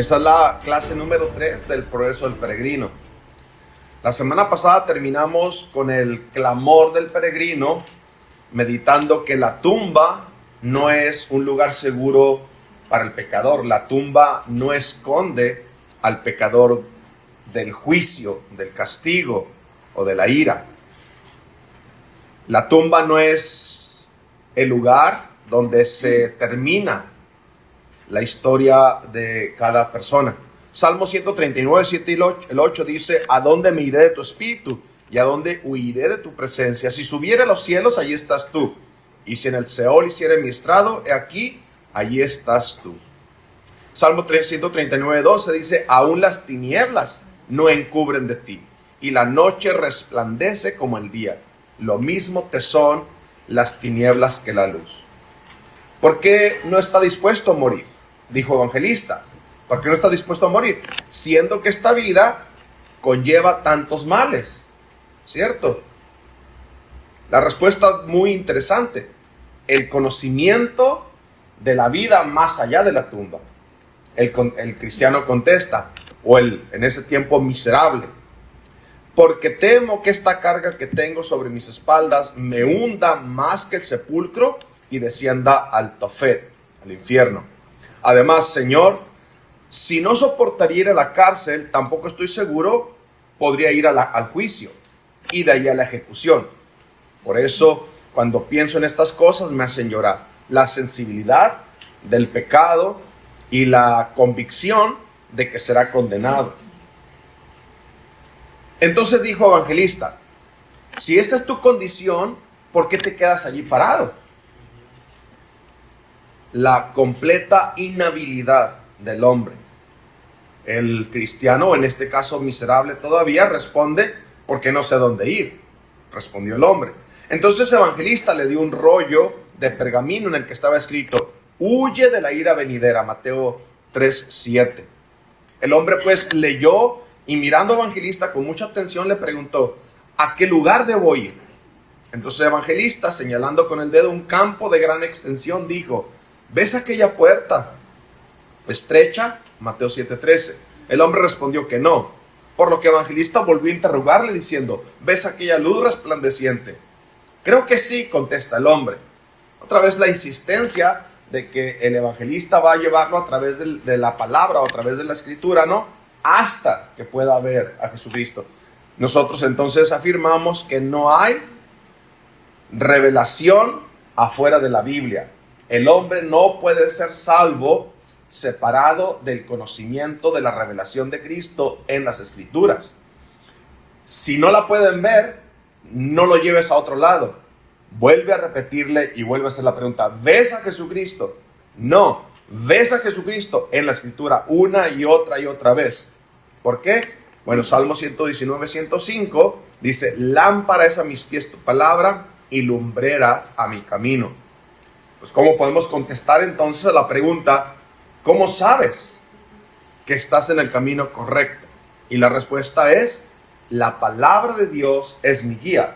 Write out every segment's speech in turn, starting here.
Esa es la clase número 3 del progreso del peregrino. La semana pasada terminamos con el clamor del peregrino, meditando que la tumba no es un lugar seguro para el pecador. La tumba no esconde al pecador del juicio, del castigo o de la ira. La tumba no es el lugar donde se termina la historia de cada persona. Salmo 139, 7 y el 8 dice: ¿a dónde me iré de tu espíritu? ¿Y a dónde huiré de tu presencia? Si subiere a los cielos, allí estás tú. Y si en el Seol hiciere mi estrado, he aquí, allí estás tú. Salmo 139, 12 dice: aún las tinieblas no encubren de ti, y la noche resplandece como el día. Lo mismo te son las tinieblas que la luz. ¿Por qué no está dispuesto a morir? Dijo Evangelista. ¿Por qué no está dispuesto a morir? Siendo que esta vida conlleva tantos males, ¿cierto? La respuesta es muy interesante. El conocimiento de la vida más allá de la tumba. El cristiano contesta, o en ese tiempo miserable: porque temo que esta carga que tengo sobre mis espaldas me hunda más que el sepulcro y descienda al Tofet, al infierno. Además, Señor, si no soportaría ir a la cárcel, tampoco estoy seguro podría ir al juicio y de ahí a la ejecución. Por eso, cuando pienso en estas cosas, me hacen llorar. La sensibilidad del pecado y la convicción de que será condenado. Entonces dijo Evangelista: si esa es tu condición, ¿por qué te quedas allí parado? La completa inhabilidad del hombre. El cristiano, en este caso miserable todavía, responde: porque no sé dónde ir. Respondió el hombre. Entonces Evangelista le dio un rollo de pergamino en el que estaba escrito: huye de la ira venidera. Mateo 3:7. El hombre pues leyó, y mirando a Evangelista con mucha atención le preguntó: ¿a qué lugar debo ir? Entonces Evangelista, señalando con el dedo un campo de gran extensión, dijo: ¿ves aquella puerta estrecha? Mateo 7:13. El hombre respondió que no, por lo que Evangelista volvió a interrogarle diciendo: ¿ves aquella luz resplandeciente? Creo que sí, contesta el hombre. Otra vez la insistencia de que el Evangelista va a llevarlo a través de la palabra o a través de la escritura, ¿no? Hasta que pueda ver a Jesucristo. Nosotros entonces afirmamos que no hay revelación afuera de la Biblia. El hombre no puede ser salvo separado del conocimiento de la revelación de Cristo en las Escrituras. Si no la pueden ver, no lo lleves a otro lado. Vuelve a repetirle y vuelve a hacer la pregunta: ¿ves a Jesucristo? No, ves a Jesucristo en la Escritura una y otra vez. ¿Por qué? Bueno, Salmo 119, 105 dice: lámpara es a mis pies tu palabra y lumbrera a mi camino. Pues ¿cómo podemos contestar entonces a la pregunta: ¿cómo sabes que estás en el camino correcto? Y la respuesta es: la palabra de Dios es mi guía,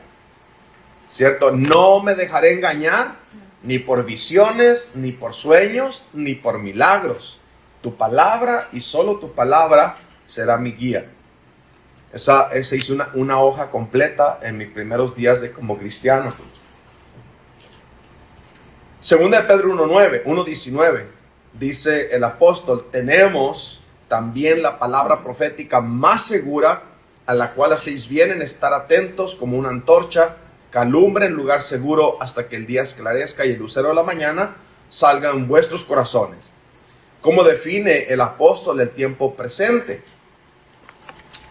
¿cierto? No me dejaré engañar ni por visiones, ni por sueños, ni por milagros. Tu palabra y solo tu palabra será mi guía. Esa hice una hoja completa en mis primeros días como cristiano. Segunda de Pedro 1:19 dice el apóstol: tenemos también la palabra profética más segura, a la cual hacéis bien en estar atentos como una antorcha que alumbra en lugar seguro hasta que el día esclarezca y el lucero de la mañana salga en vuestros corazones. ¿Cómo define el apóstol el tiempo presente?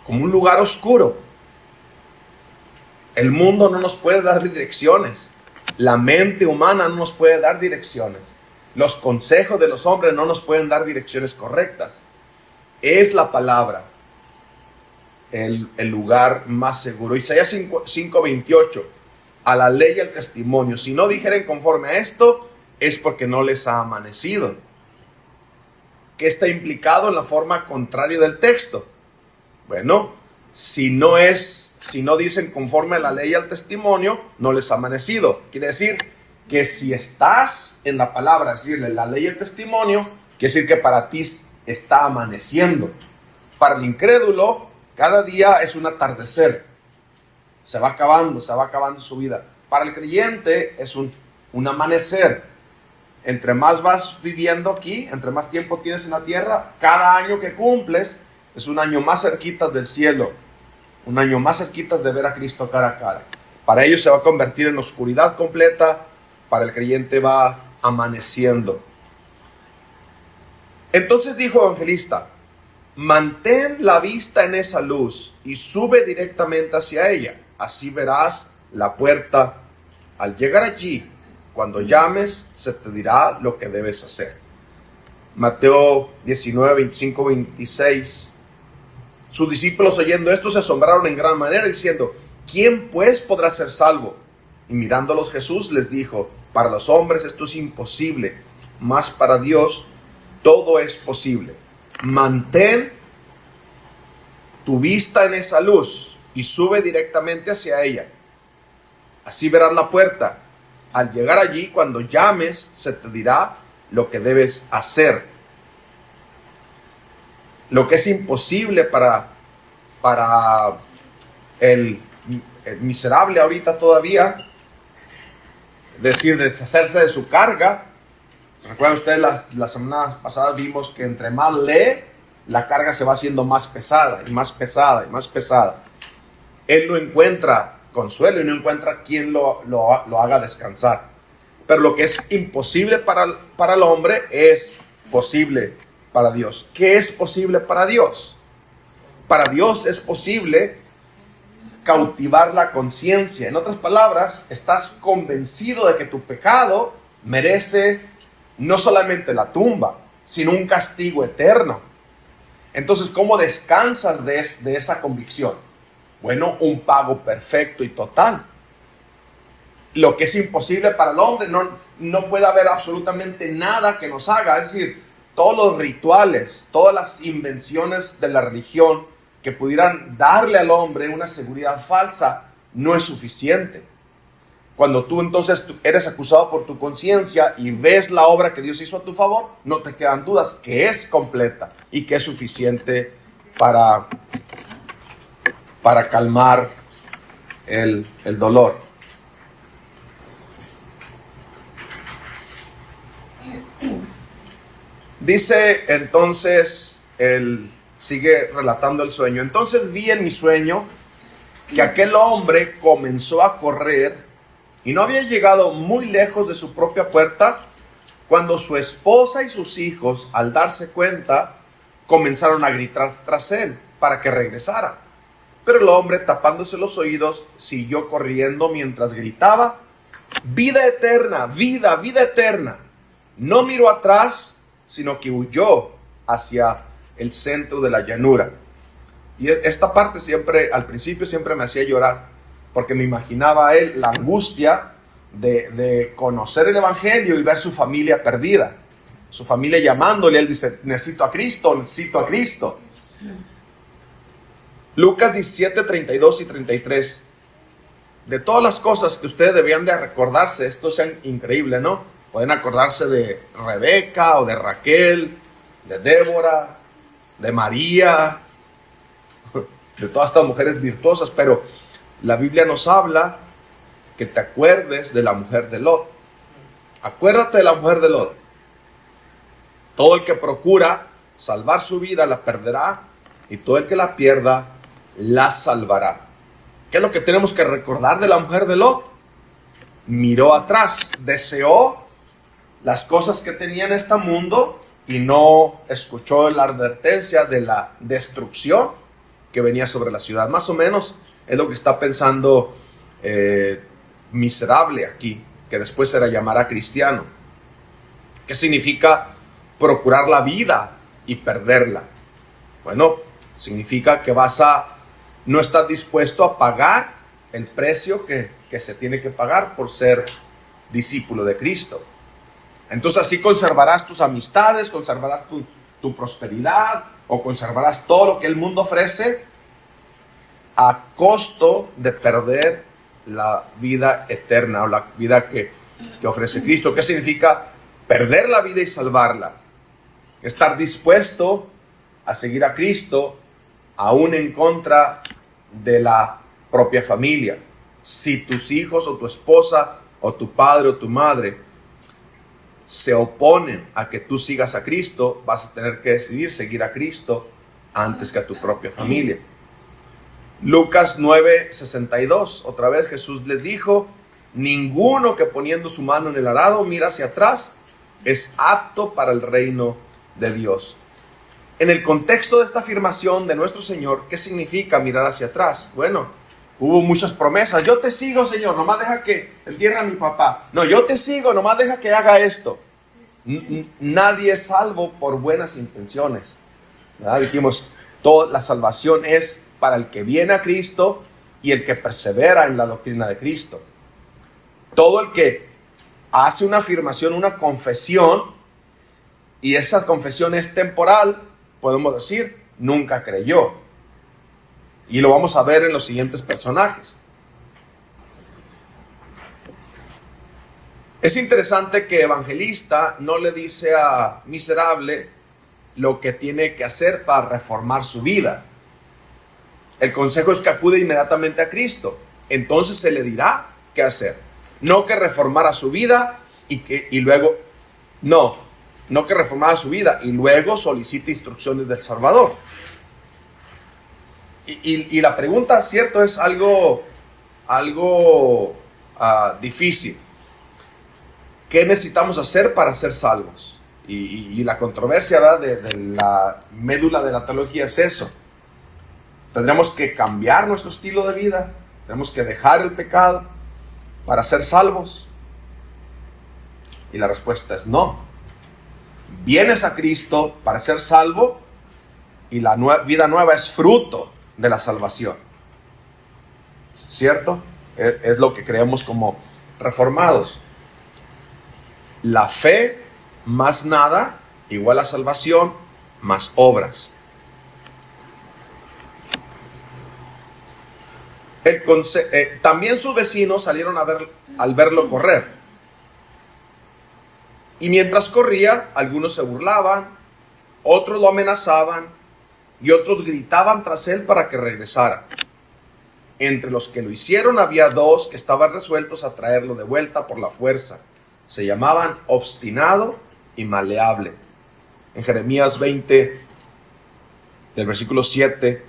Como un lugar oscuro. El mundo no nos puede dar direcciones. La mente humana no nos puede dar direcciones. Los consejos de los hombres no nos pueden dar direcciones correctas. Es la palabra el lugar más seguro. Isaías 5:28. A la ley y al testimonio, si no dijeren conforme a esto, es porque no les ha amanecido. ¿Qué está implicado en la forma contraria del texto? Bueno, si no dicen conforme a la ley y al testimonio, no les ha amanecido. Quiere decir que si estás en la palabra, es decir, en la ley y el testimonio, quiere decir que para ti está amaneciendo. Para el incrédulo, cada día es un atardecer. Se va acabando su vida. Para el creyente es un amanecer. Entre más vas viviendo aquí, entre más tiempo tienes en la tierra, cada año que cumples es un año más cerquita del cielo, un año más cerquita de ver a Cristo cara a cara. Para ellos se va a convertir en oscuridad completa, para el creyente va amaneciendo. Entonces dijo el evangelista: mantén la vista en esa luz y sube directamente hacia ella. Así verás la puerta. Al llegar allí, cuando llames, se te dirá lo que debes hacer. Mateo 19, 25, 26. Sus discípulos, oyendo esto, se asombraron en gran manera, diciendo: ¿quién pues podrá ser salvo? Y mirándolos Jesús les dijo: para los hombres esto es imposible, mas para Dios todo es posible. Mantén tu vista en esa luz y sube directamente hacia ella. Así verás la puerta. Al llegar allí, cuando llames, se te dirá lo que debes hacer. Lo que es imposible para el miserable ahorita todavía, decir, deshacerse de su carga. Recuerden ustedes, la semana pasada vimos que entre más lee, la carga se va haciendo más pesada y más pesada y más pesada. Él no encuentra consuelo y no encuentra quien lo haga descansar. Pero lo que es imposible para el hombre es posible para Dios. ¿Qué es posible para Dios? Para Dios es posible cautivar la conciencia. En otras palabras, estás convencido de que tu pecado merece no solamente la tumba, sino un castigo eterno. Entonces, ¿cómo descansas de esa convicción? Bueno, un pago perfecto y total. Lo que es imposible para el hombre, no puede haber absolutamente nada que nos haga. Es decir, todos los rituales, todas las invenciones de la religión que pudieran darle al hombre una seguridad falsa, no es suficiente. Cuando tú entonces eres acusado por tu conciencia y ves la obra que Dios hizo a tu favor, no te quedan dudas que es completa y que es suficiente para calmar el dolor. Dice entonces, él sigue relatando el sueño. Entonces vi en mi sueño que aquel hombre comenzó a correr y no había llegado muy lejos de su propia puerta cuando su esposa y sus hijos, al darse cuenta, comenzaron a gritar tras él para que regresara. Pero el hombre, tapándose los oídos, siguió corriendo mientras gritaba: vida eterna, vida eterna. No miró atrás, sino que huyó hacia el centro de la llanura. Y esta parte al principio siempre me hacía llorar, porque me imaginaba a él la angustia de conocer el evangelio y ver su familia perdida, su familia llamándole. Él dice: necesito a Cristo, necesito a Cristo. Lucas 17, 32 y 33. De todas las cosas que ustedes debían de recordarse, esto es increíble, ¿no? Pueden acordarse de Rebeca o de Raquel, de Débora, de María, de todas estas mujeres virtuosas, pero la Biblia nos habla que te acuerdes de la mujer de Lot. Acuérdate de la mujer de Lot. Todo el que procura salvar su vida la perderá, y todo el que la pierda la salvará. ¿Qué es lo que tenemos que recordar de la mujer de Lot? Miró atrás, deseó las cosas que tenía en este mundo y no escuchó la advertencia de la destrucción que venía sobre la ciudad. Más o menos es lo que está pensando miserable aquí, que después se le llamará cristiano. ¿Qué significa procurar la vida y perderla? Bueno, significa que no estás dispuesto a pagar el precio que se tiene que pagar por ser discípulo de Cristo. Entonces así conservarás tus amistades, conservarás tu prosperidad, o conservarás todo lo que el mundo ofrece a costo de perder la vida eterna, o la vida que ofrece Cristo. ¿Qué significa perder la vida y salvarla? estar dispuesto a seguir a Cristo aún en contra de la propia familia. Si tus hijos o tu esposa o tu padre o tu madre se oponen a que tú sigas a Cristo, vas a tener que decidir seguir a Cristo antes que a tu propia familia. Lucas 9:62, otra vez Jesús les dijo: ninguno que poniendo su mano en el arado mira hacia atrás es apto para el reino de Dios. En el contexto de esta afirmación de nuestro Señor, ¿qué significa mirar hacia atrás? Bueno, hubo muchas promesas. Yo te sigo, Señor, nomás deja que entierre a mi papá. No, yo te sigo, nomás deja que haga esto. Nadie es salvo por buenas intenciones. ¿Verdad? Dijimos, toda la salvación es para el que viene a Cristo y el que persevera en la doctrina de Cristo. Todo el que hace una afirmación, una confesión, y esa confesión es temporal, podemos decir, nunca creyó. Y lo vamos a ver en los siguientes personajes. Es interesante que Evangelista no le dice a Miserable lo que tiene que hacer para reformar su vida. El consejo es que acude inmediatamente a Cristo. Entonces se le dirá qué hacer. No que reformara su vida y luego... No que reformara su vida y luego solicite instrucciones del Salvador. Y la pregunta, cierto, es algo difícil. ¿Qué necesitamos hacer para ser salvos? Y la controversia, ¿verdad?, de la médula de la teología es eso. Tendremos que cambiar nuestro estilo de vida. Tenemos que dejar el pecado para ser salvos. Y la respuesta es no. Vienes a Cristo para ser salvo y la vida nueva es fruto de la salvación. ¿Cierto? Es lo que creemos como reformados. La fe más nada igual a salvación más obras. También sus vecinos salieron al verlo correr. Y mientras corría, algunos se burlaban, otros lo amenazaban y otros gritaban tras él para que regresara. Entre los que lo hicieron había dos que estaban resueltos a traerlo de vuelta por la fuerza. Se llamaban Obstinado y Maleable. En Jeremías 20, del versículo 7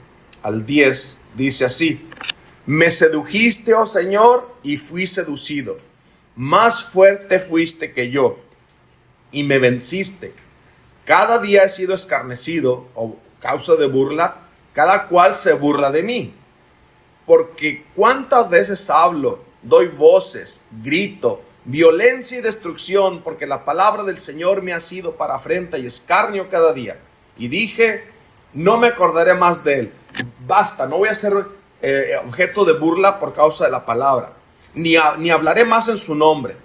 al 10, dice así: me sedujiste, oh Señor, y fui seducido. Más fuerte fuiste que yo, y me venciste. Cada día he sido escarnecido, o causa de burla, cada cual se burla de mí. Porque cuántas veces hablo, doy voces, grito, violencia y destrucción, porque la palabra del Señor me ha sido para afrenta y escarnio cada día. Y dije, no me acordaré más de él. Basta, no voy a ser objeto de burla por causa de la palabra, ni hablaré más en su nombre.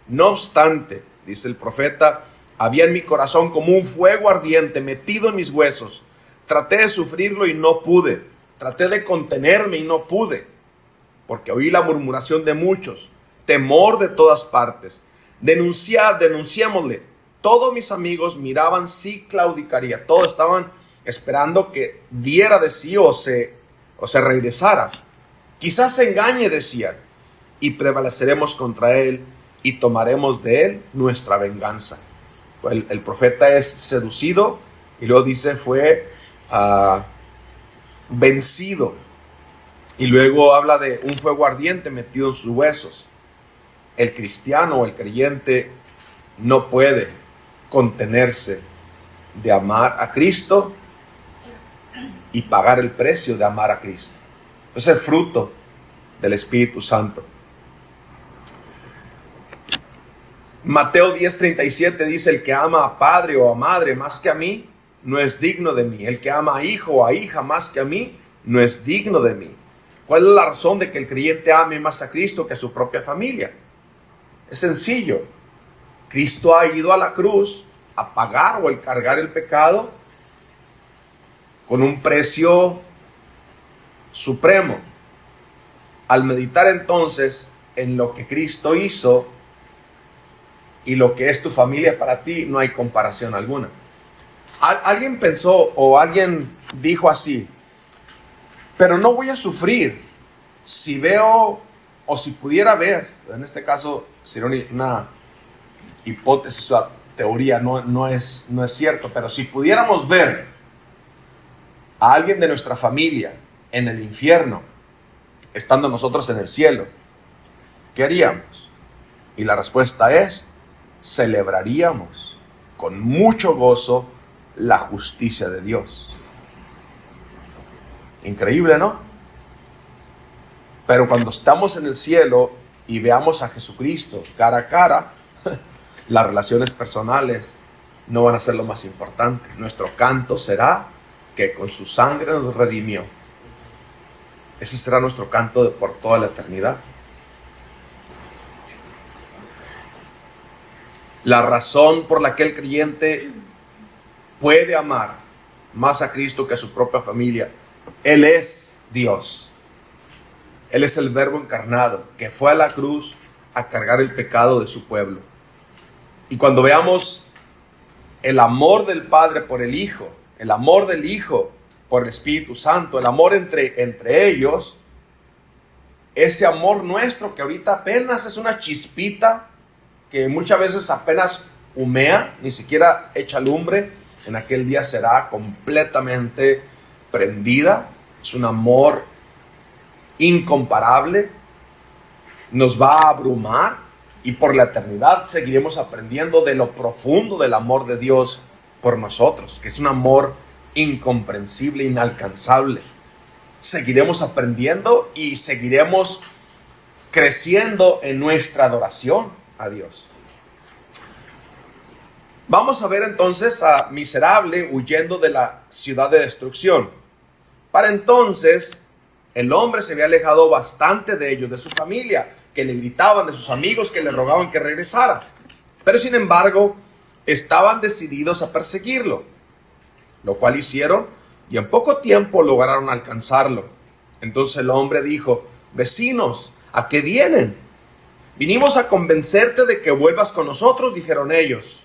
No obstante, dice el profeta, había en mi corazón como un fuego ardiente metido en mis huesos. Traté de sufrirlo y no pude. Traté de contenerme y no pude, porque oí la murmuración de muchos, temor de todas partes. Denunciémosle. Todos mis amigos miraban si claudicaría. Todos estaban esperando que diera de sí o se regresara. Quizás se engañe, decían, y prevaleceremos contra él y tomaremos de él nuestra venganza. El profeta es seducido y luego dice fue vencido, y luego habla de un fuego ardiente metido en sus huesos. El cristiano o el creyente no puede contenerse de amar a Cristo y pagar el precio de amar a Cristo. Es el fruto del Espíritu Santo. Mateo 10:37 dice: el que ama a padre o a madre más que a mí, no es digno de mí. El que ama a hijo o a hija más que a mí, no es digno de mí. ¿Cuál es la razón de que el creyente ame más a Cristo que a su propia familia? Es sencillo. Cristo ha ido a la cruz a pagar o a cargar el pecado con un precio supremo. Al meditar entonces en lo que Cristo hizo y lo que es tu familia para ti, no hay comparación alguna. Alguien pensó o alguien dijo así: pero no voy a sufrir si veo o si pudiera ver. En este caso sería una hipótesis, una teoría, no es cierto, pero si pudiéramos ver a alguien de nuestra familia en el infierno, estando nosotros en el cielo, ¿qué haríamos? Y la respuesta es: celebraríamos con mucho gozo la justicia de Dios. Increíble, ¿no? Pero cuando estamos en el cielo y veamos a Jesucristo cara a cara, las relaciones personales no van a ser lo más importante. Nuestro canto será que con su sangre nos redimió. Ese será nuestro canto por toda la eternidad. La razón por la que el creyente puede amar más a Cristo que a su propia familia: Él es Dios. Él es el Verbo encarnado que fue a la cruz a cargar el pecado de su pueblo. Y cuando veamos el amor del Padre por el Hijo, el amor del Hijo por el Espíritu Santo, el amor entre ellos, ese amor nuestro que ahorita apenas es una chispita, que muchas veces apenas humea, ni siquiera echa lumbre, en aquel día será completamente prendida. Es un amor incomparable, nos va a abrumar, y por la eternidad seguiremos aprendiendo de lo profundo del amor de Dios por nosotros, que es un amor incomprensible, inalcanzable. Seguiremos aprendiendo y seguiremos creciendo en nuestra adoración a Dios. Vamos a ver entonces a Miserable huyendo de la ciudad de destrucción. Para entonces el hombre se había alejado bastante de ellos, de su familia, que le gritaban, de sus amigos que le rogaban que regresara. Pero sin embargo, estaban decididos a perseguirlo, lo cual hicieron, y en poco tiempo lograron alcanzarlo. Entonces el hombre dijo: vecinos, ¿a qué vienen? Vinimos a convencerte de que vuelvas con nosotros, dijeron ellos.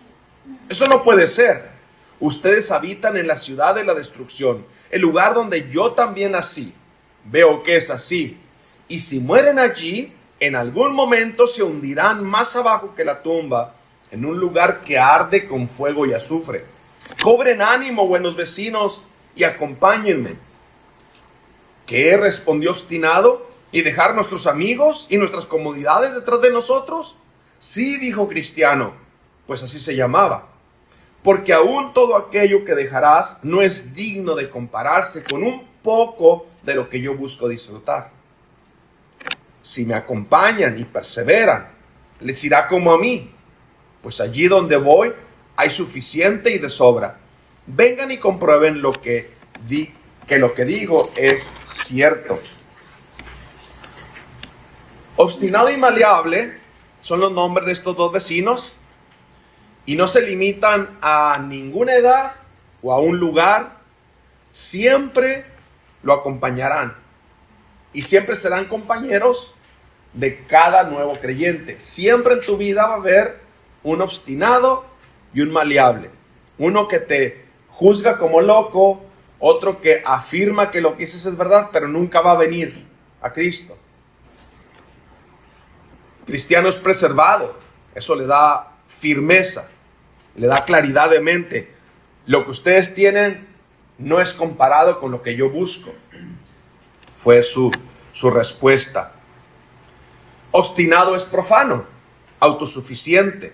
Eso no puede ser. Ustedes habitan en la ciudad de la destrucción, el lugar donde yo también nací. Veo que es así. Y si mueren allí, en algún momento se hundirán más abajo que la tumba, en un lugar que arde con fuego y azufre. Cobren ánimo, buenos vecinos, y acompáñenme. ¿Qué? Respondió obstinado. ¿Y dejar nuestros amigos y nuestras comodidades detrás de nosotros? Sí, dijo Cristiano, pues así se llamaba. Porque aún todo aquello que dejarás no es digno de compararse con un poco de lo que yo busco disfrutar. Si me acompañan y perseveran, les irá como a mí, pues allí donde voy hay suficiente y de sobra. Vengan y comprueben lo que digo es cierto. Obstinado y maleable son los nombres de estos dos vecinos, y no se limitan a ninguna edad o a un lugar. Siempre lo acompañarán y siempre serán compañeros de cada nuevo creyente. Siempre en tu vida va a haber un obstinado y un maleable. Uno que te juzga como loco, otro que afirma que lo que dices es verdad, pero nunca va a venir a Cristo. Cristiano es preservado, eso le da firmeza, le da claridad de mente. Lo que ustedes tienen no es comparado con lo que yo busco. Fue su respuesta. Obstinado es profano, autosuficiente.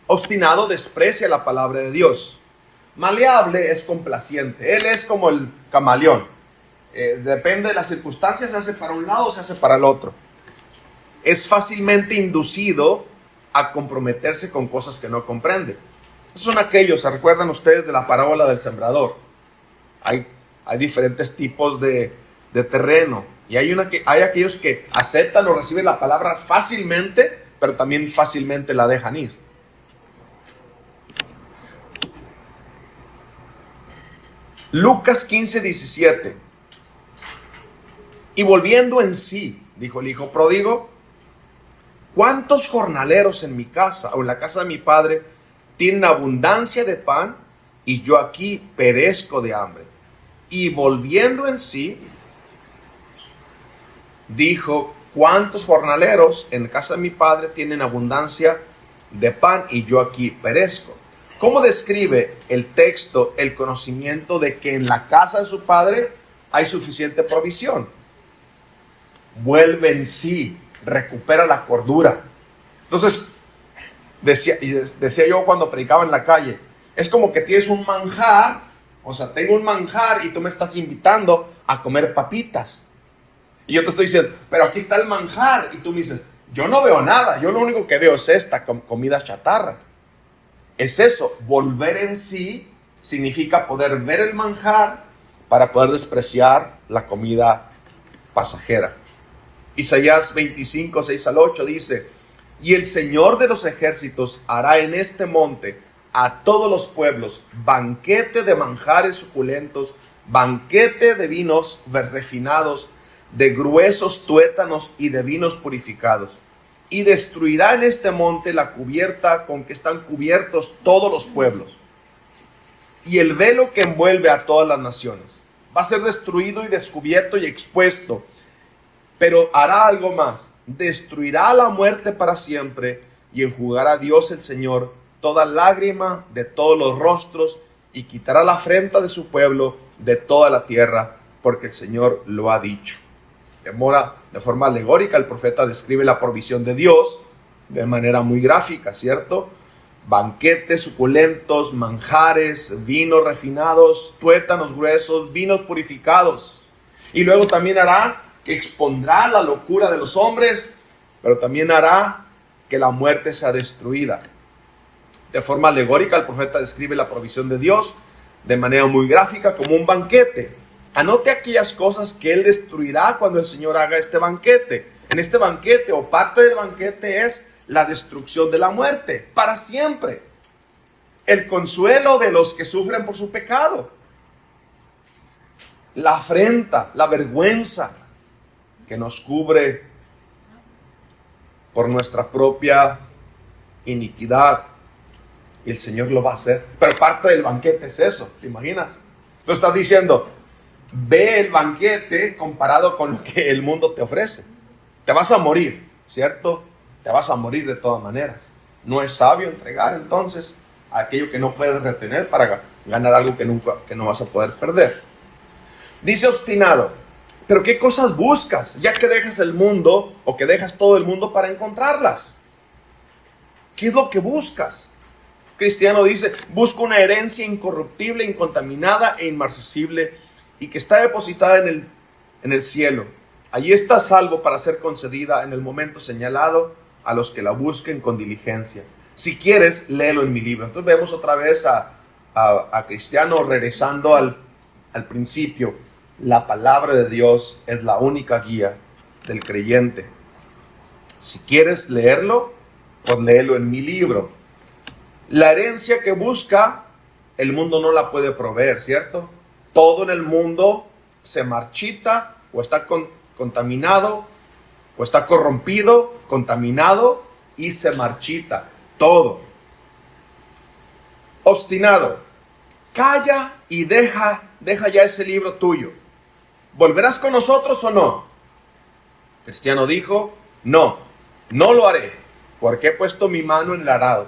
Obstinado desprecia la palabra de Dios. Maleable es complaciente. Él es como el camaleón. Depende de las circunstancias, se hace para un lado o se hace para el otro. Es fácilmente inducido a comprometerse con cosas que no comprende. Esos son aquellos, ¿se recuerdan ustedes de la parábola del sembrador? Hay diferentes tipos de terreno. Y hay aquellos que aceptan o reciben la palabra fácilmente, pero también fácilmente la dejan ir. Lucas 15:17. Y volviendo en sí, dijo el hijo pródigo: ¿cuántos jornaleros en mi casa o en la casa de mi padre tienen abundancia de pan y yo aquí perezco de hambre. Y volviendo en sí, dijo: ¿cuántos jornaleros en casa de mi padre tienen abundancia de pan y yo aquí perezco? ¿Cómo describe el texto el conocimiento de que en la casa de su padre hay suficiente provisión? Vuelve en sí, recupera la cordura. Entonces, decía yo cuando predicaba en la calle, es como que tienes un manjar, o sea, tengo un manjar y tú me estás invitando a comer papitas. Y yo te estoy diciendo, pero aquí está el manjar. Y tú me dices, yo no veo nada, yo lo único que veo es esta comida chatarra. Es eso, volver en sí significa poder ver el manjar para poder despreciar la comida pasajera. Isaías 25, 6 al 8 dice: y el Señor de los ejércitos hará en este monte a todos los pueblos banquete de manjares suculentos, banquete de vinos refinados, de gruesos tuétanos y de vinos purificados. Y destruirá en este monte la cubierta con que están cubiertos todos los pueblos, y el velo que envuelve a todas las naciones. Va a ser destruido y descubierto y expuesto. Pero hará algo más: destruirá la muerte para siempre, y enjugará Dios el Señor toda lágrima de todos los rostros, y quitará la afrenta de su pueblo de toda la tierra, porque el Señor lo ha dicho. De forma alegórica, el profeta describe la provisión de Dios de manera muy gráfica, ¿cierto? Banquetes suculentos, manjares, vinos refinados, tuétanos gruesos, vinos purificados. Y luego también hará que expondrá la locura de los hombres, pero también hará que la muerte sea destruida. De forma alegórica, el profeta describe la provisión de Dios de manera muy gráfica como un banquete. Anote aquellas cosas que Él destruirá cuando el Señor haga este banquete. En este banquete, o parte del banquete, es la destrucción de la muerte para siempre. El consuelo de los que sufren por su pecado. La afrenta, la vergüenza que nos cubre por nuestra propia iniquidad. Y el Señor lo va a hacer. Pero parte del banquete es eso, ¿te imaginas? Tú estás diciendo, ve el banquete comparado con lo que el mundo te ofrece. Te vas a morir, ¿cierto? Te vas a morir de todas maneras. No es sabio entregar entonces aquello que no puedes retener para ganar algo que no vas a poder perder. Dice obstinado: pero ¿qué cosas buscas, ya que dejas el mundo, o que dejas todo el mundo para encontrarlas? ¿Qué es lo que buscas? Cristiano dice: busco una herencia incorruptible, incontaminada e inmarcesible, y que está depositada en el cielo. Allí está a salvo para ser concedida en el momento señalado a los que la busquen con diligencia. Si quieres, léelo en mi libro. Entonces vemos otra vez a Cristiano regresando al principio. La palabra de Dios es la única guía del creyente. Si quieres leerlo, pues léelo en mi libro. La herencia que busca, el mundo no la puede proveer, ¿cierto? Todo en el mundo se marchita, o está contaminado, o está corrompido, contaminado, y se marchita. Todo. Obstinado: calla y deja ya ese libro tuyo. ¿Volverás con nosotros o no? Cristiano dijo: no lo haré, porque he puesto mi mano en el arado.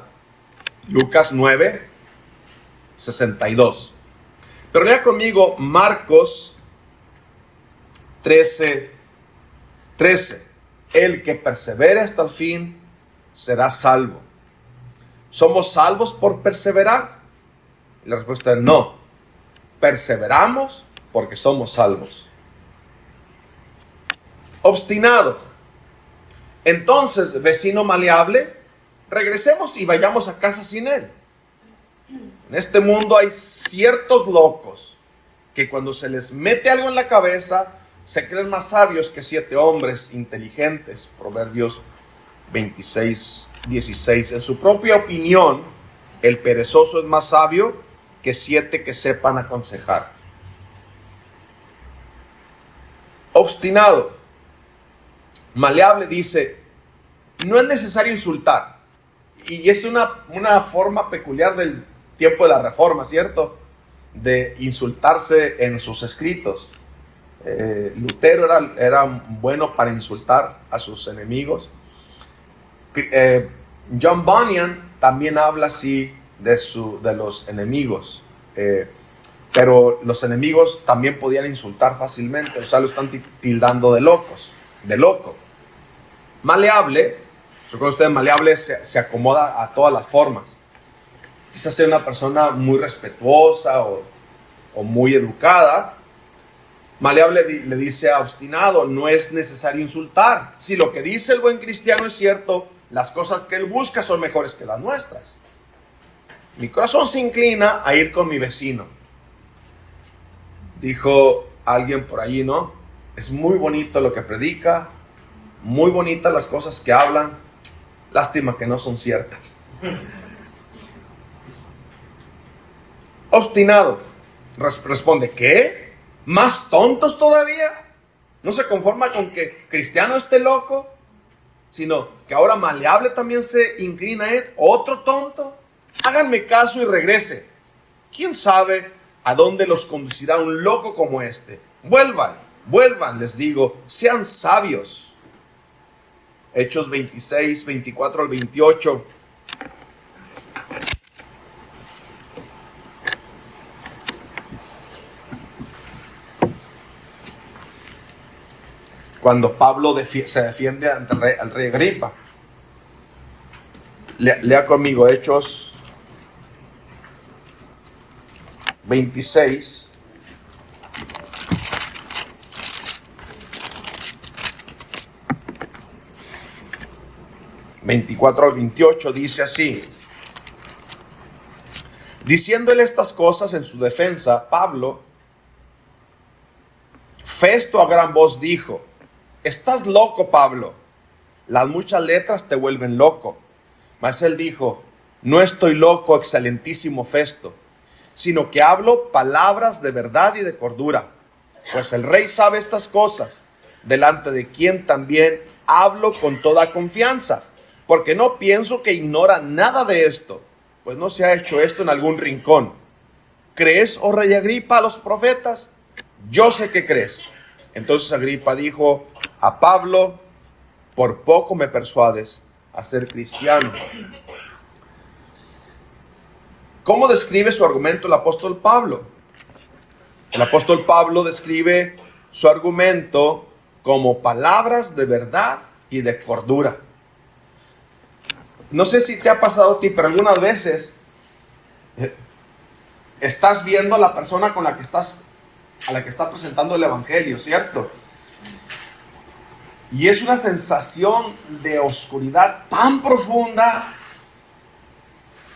Lucas 9, 62. Pero lea conmigo Marcos 13. El que persevere hasta el fin será salvo. ¿Somos salvos por perseverar? Y la respuesta es no. Perseveramos porque somos salvos. Obstinado: entonces, vecino maleable, regresemos y vayamos a casa sin él. En este mundo hay ciertos locos que cuando se les mete algo en la cabeza se creen más sabios que 7 hombres inteligentes. Proverbios 26, 16. En su propia opinión, el perezoso es más sabio que 7 que sepan aconsejar. Obstinado. Maleable dice: no es necesario insultar. Y es una forma peculiar del tiempo de la Reforma, ¿cierto? De insultarse en sus escritos. Lutero era bueno para insultar a sus enemigos. John Bunyan también habla así de los enemigos. Pero los enemigos también podían insultar fácilmente. O sea, lo están tildando de loco. Maleable, recuerden ustedes, maleable se acomoda a todas las formas. Quizás sea una persona muy respetuosa o muy educada. Maleable le dice a obstinado: no es necesario insultar. Si lo que dice el buen cristiano es cierto, las cosas que él busca son mejores que las nuestras. Mi corazón se inclina a ir con mi vecino. Dijo alguien por allí, ¿no? Es muy bonito lo que predica, muy bonitas las cosas que hablan. Lástima que no son ciertas. Obstinado responde: ¿qué? ¿Más tontos todavía? No se conforma con que cristiano esté loco, sino que ahora maleable también se inclina a él. Otro tonto. Háganme caso y regrese. ¿Quién sabe a dónde los conducirá un loco como este? Vuelvan, les digo, sean sabios. Hechos 26, 24 al 28. Cuando Pablo se defiende ante el rey Agripa. Lea conmigo Hechos 26. (24 al 28) dice así: diciéndole estas cosas en su defensa, Pablo, Festo a gran voz dijo: estás loco, Pablo, las muchas letras te vuelven loco. Mas él dijo: no estoy loco, excelentísimo Festo, sino que hablo palabras de verdad y de cordura, pues el rey sabe estas cosas, delante de quien también hablo con toda confianza, porque no pienso que ignora nada de esto, pues no se ha hecho esto en algún rincón. ¿Crees, oh rey Agripa, a los profetas? Yo sé que crees. Entonces Agripa dijo a Pablo: por poco me persuades a ser cristiano. ¿Cómo describe su argumento el apóstol Pablo? El apóstol Pablo describe su argumento como palabras de verdad y de cordura. No sé si te ha pasado a ti, pero algunas veces estás viendo a la persona a la que está presentando el evangelio, ¿cierto? Y es una sensación de oscuridad tan profunda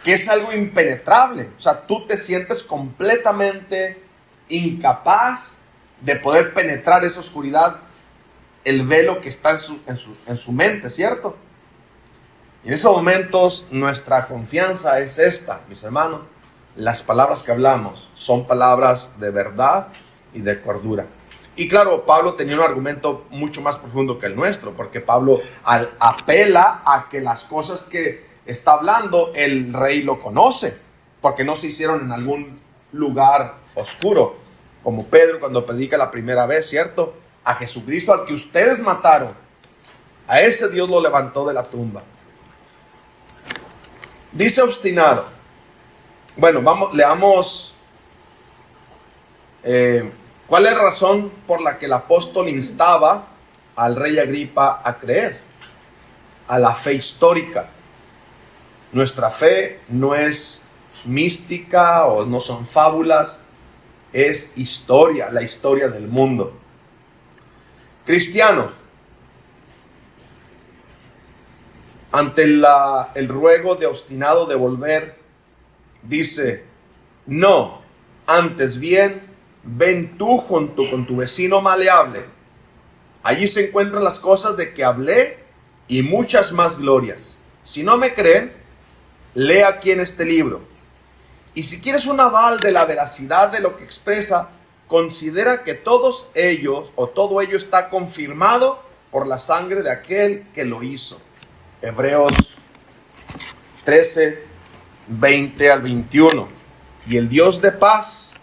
que es algo impenetrable. O sea, tú te sientes completamente incapaz de poder penetrar esa oscuridad, el velo que está en su mente, ¿cierto? Y en esos momentos nuestra confianza es esta, mis hermanos: las palabras que hablamos son palabras de verdad y de cordura. Y claro, Pablo tenía un argumento mucho más profundo que el nuestro, porque Pablo apela a que las cosas que está hablando el rey lo conoce, porque no se hicieron en algún lugar oscuro, como Pedro cuando predica la primera vez, ¿cierto? A Jesucristo al que ustedes mataron, a ese Dios lo levantó de la tumba. Dice obstinado. Bueno, leamos cuál es la razón por la que el apóstol instaba al rey Agripa a creer, a la fe histórica. Nuestra fe no es mística o no son fábulas, es historia, la historia del mundo. Cristiano, ante el ruego de obstinado de volver, dice: no, antes bien, ven tú junto con tu vecino maleable. Allí se encuentran las cosas de que hablé y muchas más glorias. Si no me creen, lee aquí en este libro. Y si quieres un aval de la veracidad de lo que expresa, considera que todo ello está confirmado por la sangre de aquel que lo hizo. Hebreos 13, 20 al 21. Y el Dios de paz,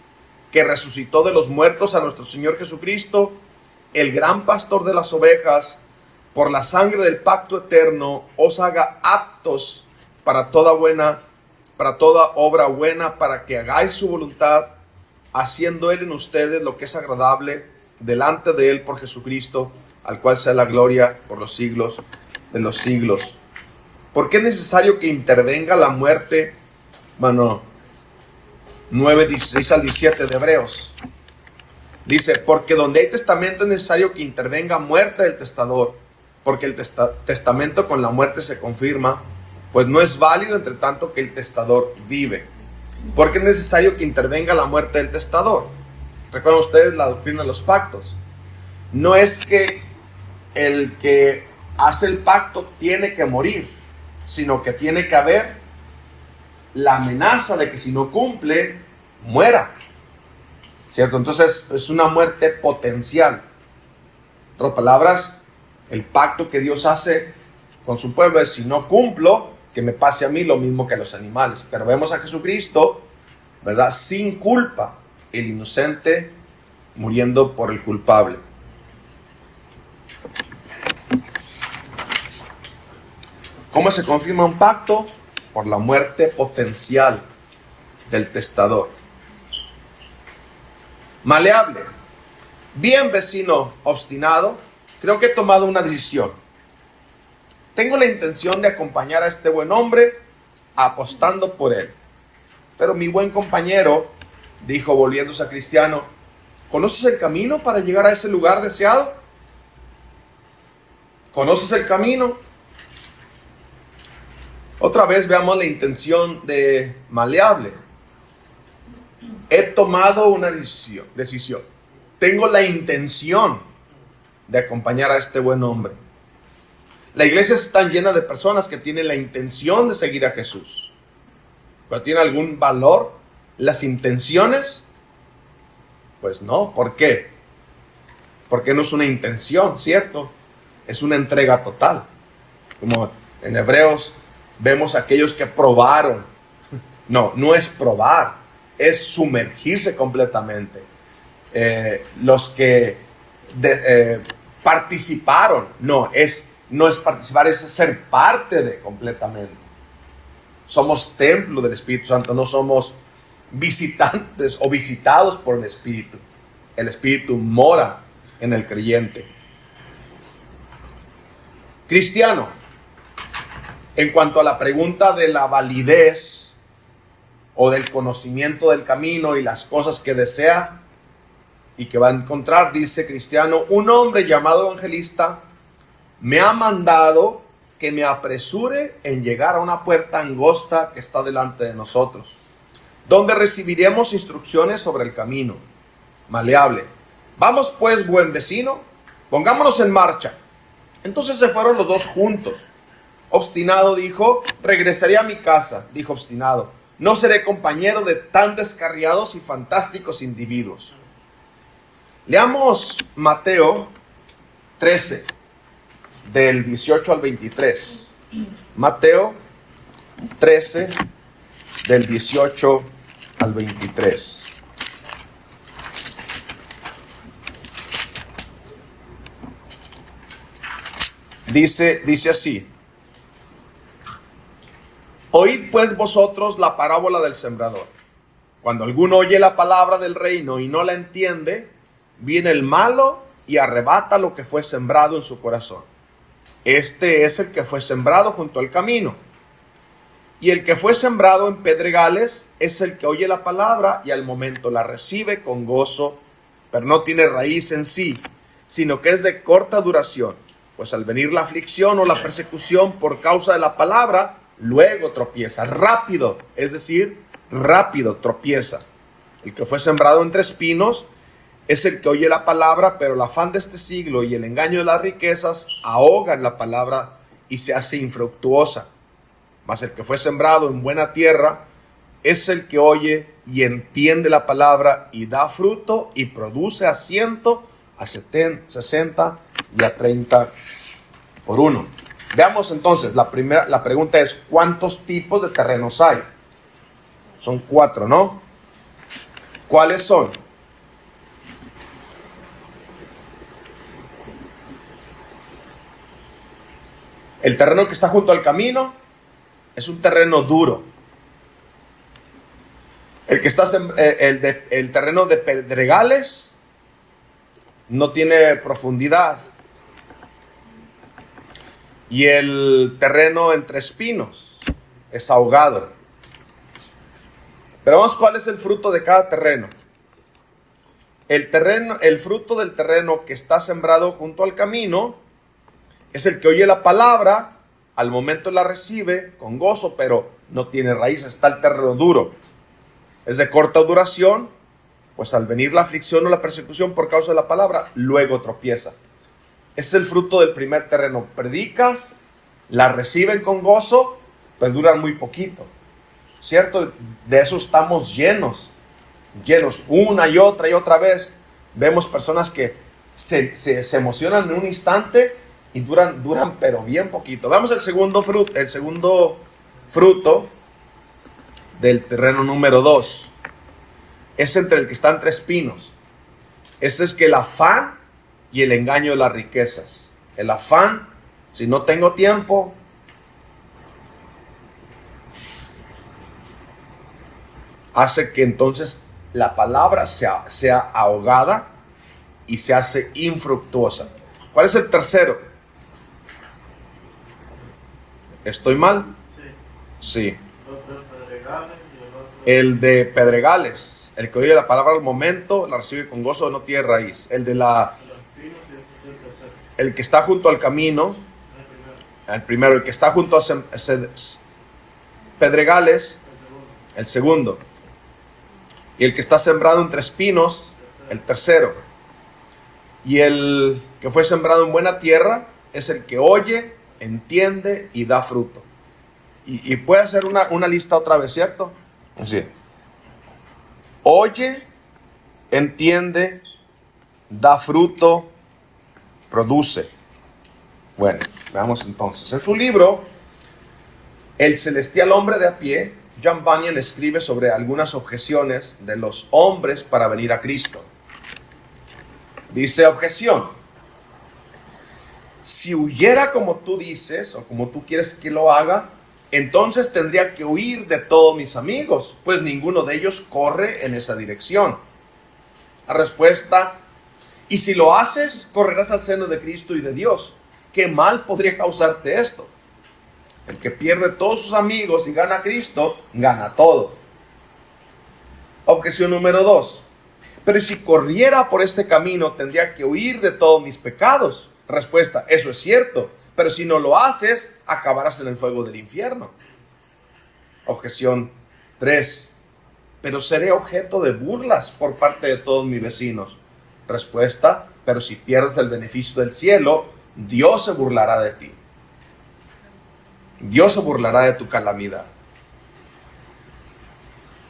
que resucitó de los muertos a nuestro Señor Jesucristo, el gran pastor de las ovejas, por la sangre del pacto eterno, os haga aptos para toda obra buena, para que hagáis su voluntad, haciendo Él en ustedes lo que es agradable delante de Él por Jesucristo, al cual sea la gloria por los siglos de los siglos. ¿Por qué es necesario que intervenga la muerte? Bueno, 9, 16 al 17 de Hebreos. Dice, porque donde hay testamento es necesario que intervenga muerte del testador, porque el testamento con la muerte se confirma, pues no es válido entre tanto que el testador vive. Porque es necesario que intervenga la muerte del testador. Recuerden ustedes la doctrina de los pactos. No es que el que hace el pacto tiene que morir, sino que tiene que haber la amenaza de que si no cumple, muera. ¿Cierto? Entonces es una muerte potencial. En otras palabras, el pacto que Dios hace con su pueblo es: si no cumplo, que me pase a mí lo mismo que a los animales. Pero vemos a Jesucristo, ¿verdad?, sin culpa, el inocente muriendo por el culpable. ¿Cómo se confirma un pacto? Por la muerte potencial del testador. Maleable. Bien, vecino obstinado, creo que he tomado una decisión. Tengo la intención de acompañar a este buen hombre apostando por él. Pero mi buen compañero dijo, volviéndose a Cristiano, ¿conoces el camino para llegar a ese lugar deseado? ¿Conoces el camino? Otra vez veamos la intención de Maleable. He tomado una decisión. Tengo la intención de acompañar a este buen hombre. La iglesia está llena de personas que tienen la intención de seguir a Jesús. ¿Pero tiene algún valor las intenciones? Pues no. ¿Por qué? Porque no es una intención, ¿cierto? Es una entrega total. Como en Hebreos vemos aquellos que probaron. No es probar, es sumergirse completamente. Los que participaron, no es participar, es ser parte de completamente. Somos templo del Espíritu Santo, no somos visitantes o visitados por el Espíritu. El Espíritu mora en el creyente. Cristiano, en cuanto a la pregunta de la validez o del conocimiento del camino y las cosas que desea y que va a encontrar, dice Cristiano, un hombre llamado evangelista me ha mandado que me apresure en llegar a una puerta angosta que está delante de nosotros, donde recibiremos instrucciones sobre el camino. Maleable. Vamos pues, buen vecino, pongámonos en marcha. Entonces se fueron los dos juntos. Obstinado dijo, regresaré a mi casa. Dijo Obstinado, no seré compañero de tan descarriados y fantásticos individuos. Leamos Mateo 13, del 18 al 23. Mateo 13, del 18 al 23. Dice así: oíd pues vosotros la parábola del sembrador. Cuando alguno oye la palabra del reino y no la entiende, viene el malo y arrebata lo que fue sembrado en su corazón. Este es el que fue sembrado junto al camino. Y el que fue sembrado en pedregales es el que oye la palabra y al momento la recibe con gozo, pero no tiene raíz en sí, sino que es de corta duración. Pues al venir la aflicción o la persecución por causa de la palabra, luego tropieza. Rápido, es decir, rápido tropieza. El que fue sembrado entre espinos es el que oye la palabra, pero el afán de este siglo y el engaño de las riquezas ahogan la palabra y se hace infructuosa. Mas el que fue sembrado en buena tierra es el que oye y entiende la palabra y da fruto y produce a 100, a 70, 60 y a 30 por uno. Veamos entonces, la pregunta es, ¿cuántos tipos de terrenos hay? Son 4, ¿no? ¿Cuáles son? El terreno que está junto al camino es un terreno duro. El terreno de pedregales no tiene profundidad. Y el terreno entre espinos es ahogado. Pero vamos, ¿cuál es el fruto de cada terreno? El fruto del terreno que está sembrado junto al camino es el que oye la palabra, al momento la recibe con gozo, pero no tiene raíz. Está el terreno duro. Es de corta duración, pues al venir la aflicción o la persecución por causa de la palabra, luego tropieza. Ese es el fruto del primer terreno. Predicas, la reciben con gozo, pero duran muy poquito. ¿Cierto? De eso estamos llenos. Una y otra vez. Vemos personas que se emocionan en un instante y duran pero bien poquito. Veamos el segundo fruto del terreno número 2. Es entre el que está entre espinos. Ese es que el afán y el engaño de las riquezas. El afán, si no tengo tiempo, hace que entonces la palabra sea ahogada y se hace infructuosa. ¿Cuál es el tercero? ¿Estoy mal? Sí. El de pedregales, el que oye la palabra al momento, la recibe con gozo, no tiene raíz. El que está junto al camino, el primero. El que está junto a pedregales, el segundo. Y el que está sembrado entre espinos, el tercero. Y el que fue sembrado en buena tierra es el que oye, entiende y da fruto. Y puede hacer una lista otra vez, ¿cierto? Así. Oye, entiende, da fruto, produce. Bueno, veamos entonces. En su libro, El celestial hombre de a pie, John Bunyan escribe sobre algunas objeciones de los hombres para venir a Cristo. Dice: objeción: si huyera como tú dices o como tú quieres que lo haga, entonces tendría que huir de todos mis amigos, pues ninguno de ellos corre en esa dirección. La respuesta: y si lo haces, correrás al seno de Cristo y de Dios. ¿Qué mal podría causarte esto? El que pierde todos sus amigos y gana a Cristo, gana todo. Objeción número 2. Pero si corriera por este camino, tendría que huir de todos mis pecados. Respuesta: eso es cierto, pero si no lo haces, acabarás en el fuego del infierno. Objeción 3. Pero seré objeto de burlas por parte de todos mis vecinos. Respuesta: pero si pierdes el beneficio del cielo, Dios se burlará de ti. Dios se burlará de tu calamidad.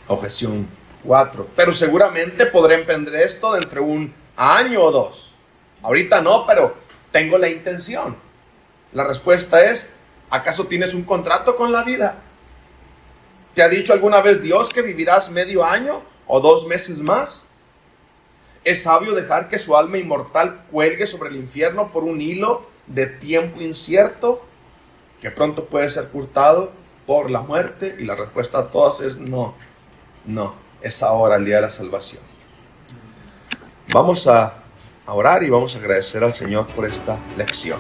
Objeción 4. Pero seguramente podré emprender esto dentro de un año o 2. Ahorita no, pero tengo la intención. La respuesta es: ¿acaso tienes un contrato con la vida? ¿Te ha dicho alguna vez Dios que vivirás medio año o 2 meses más? ¿Es sabio dejar que su alma inmortal cuelgue sobre el infierno por un hilo de tiempo incierto, que pronto puede ser cortado por la muerte? Y la respuesta a todas es no. Es ahora el día de la salvación. Vamos a orar y vamos a agradecer al Señor por esta lección.